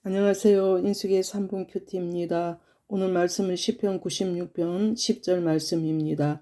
안녕하세요. 인숙의 3분 큐티입니다. 오늘 말씀은 시편 96편 10절 말씀입니다.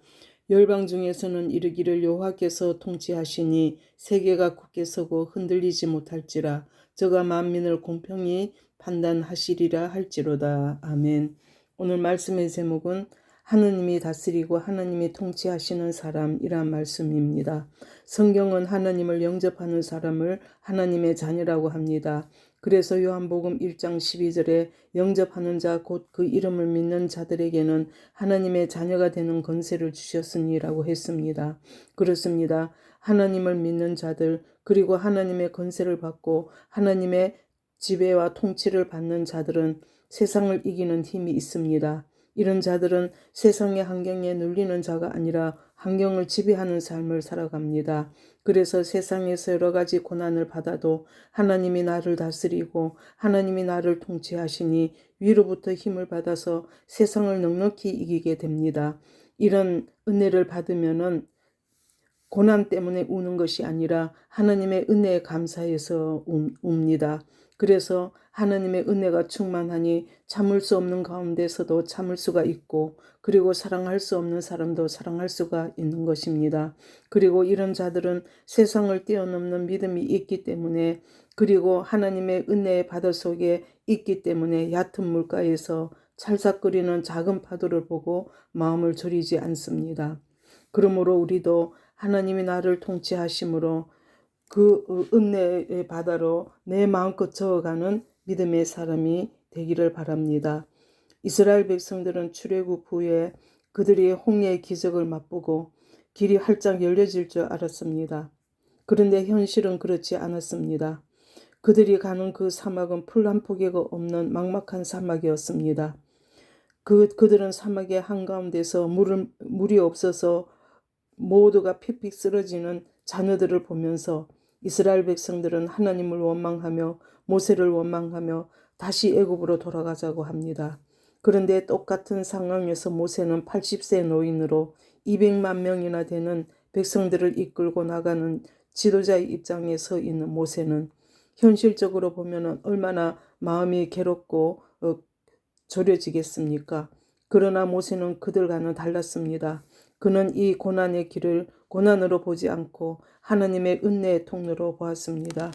열방 중에서는 이르기를 여호와께서 통치하시니 세계가 굳게 서고 흔들리지 못할지라 저가 만민을 공평히 판단하시리라 할지로다. 아멘. 오늘 말씀의 제목은 하느님이 다스리고 하느님이 통치하시는 사람이란 말씀입니다. 성경은 하나님을 영접하는 사람을 하나님의 자녀라고 합니다. 그래서 요한복음 1장 12절에 영접하는 자 곧 그 이름을 믿는 자들에게는 하나님의 자녀가 되는 권세를 주셨으니라고 했습니다. 그렇습니다. 하나님을 믿는 자들 그리고 하나님의 권세를 받고 하나님의 지배와 통치를 받는 자들은 세상을 이기는 힘이 있습니다. 이런 자들은 세상의 환경에 눌리는 자가 아니라 환경을 지배하는 삶을 살아갑니다. 그래서 세상에서 여러 가지 고난을 받아도 하나님이 나를 다스리고 하나님이 나를 통치하시니 위로부터 힘을 받아서 세상을 넉넉히 이기게 됩니다. 이런 은혜를 받으면은 고난 때문에 우는 것이 아니라 하나님의 은혜에 감사해서 웁니다. 그래서 하나님의 은혜가 충만하니 참을 수 없는 가운데서도 참을 수가 있고 그리고 사랑할 수 없는 사람도 사랑할 수가 있는 것입니다. 그리고 이런 자들은 세상을 뛰어넘는 믿음이 있기 때문에 그리고 하나님의 은혜의 바다 속에 있기 때문에 얕은 물가에서 찰싹거리는 작은 파도를 보고 마음을 졸이지 않습니다. 그러므로 우리도 하나님이 나를 통치하심으로 그 은혜의 바다로 내 마음껏 저어가는 믿음의 사람이 되기를 바랍니다. 이스라엘 백성들은 출애굽 후에 그들이 홍해의 기적을 맛보고 길이 활짝 열려질 줄 알았습니다. 그런데 현실은 그렇지 않았습니다. 그들이 가는 그 사막은 풀 한 포개가 없는 막막한 사막이었습니다. 그들은 사막의 한가운데서 물이 없어서 모두가 픽픽 쓰러지는 자녀들을 보면서 이스라엘 백성들은 하나님을 원망하며 모세를 원망하며 다시 애굽으로 돌아가자고 합니다. 그런데 똑같은 상황에서 모세는 80세 노인으로 200만 명이나 되는 백성들을 이끌고 나가는 지도자의 입장에 서 있는 모세는 현실적으로 보면 얼마나 마음이 괴롭고 졸여지겠습니까? 그러나 모세는 그들과는 달랐습니다. 그는 이 고난의 길을 고난으로 보지 않고 하나님의 은혜의 통로로 보았습니다.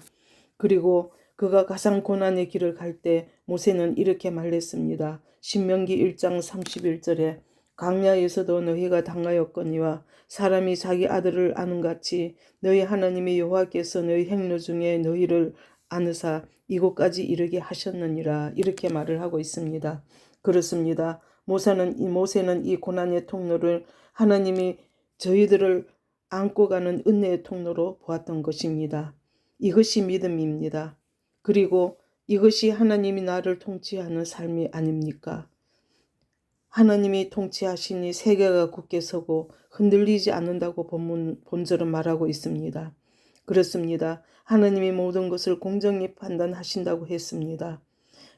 그리고 그가 가장 고난의 길을 갈 때 모세는 이렇게 말했습니다. 신명기 1장 31절에 광야에서도 너희가 당하였거니와 사람이 자기 아들을 아는 같이 너희 하나님의 여호와께서 너희 행로 중에 너희를 아느사 이곳까지 이르게 하셨느니라 이렇게 말을 하고 있습니다. 그렇습니다. 모세는 이 고난의 통로를 하나님이 저희들을 안고 가는 은혜의 통로로 보았던 것입니다. 이것이 믿음입니다. 그리고 이것이 하나님이 나를 통치하는 삶이 아닙니까? 하나님이 통치하시니 세계가 굳게 서고 흔들리지 않는다고 본절은 말하고 있습니다. 그렇습니다. 하나님이 모든 것을 공정히 판단하신다고 했습니다.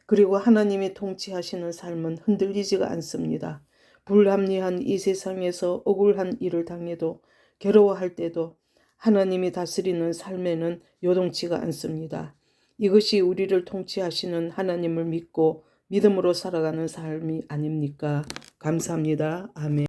그리고 하나님이 통치하시는 삶은 흔들리지가 않습니다. 불합리한 이 세상에서 억울한 일을 당해도 괴로워할 때도 하나님이 다스리는 삶에는 요동치가 않습니다. 이것이 우리를 통치하시는 하나님을 믿고 믿음으로 살아가는 삶이 아닙니까? 감사합니다. 아멘.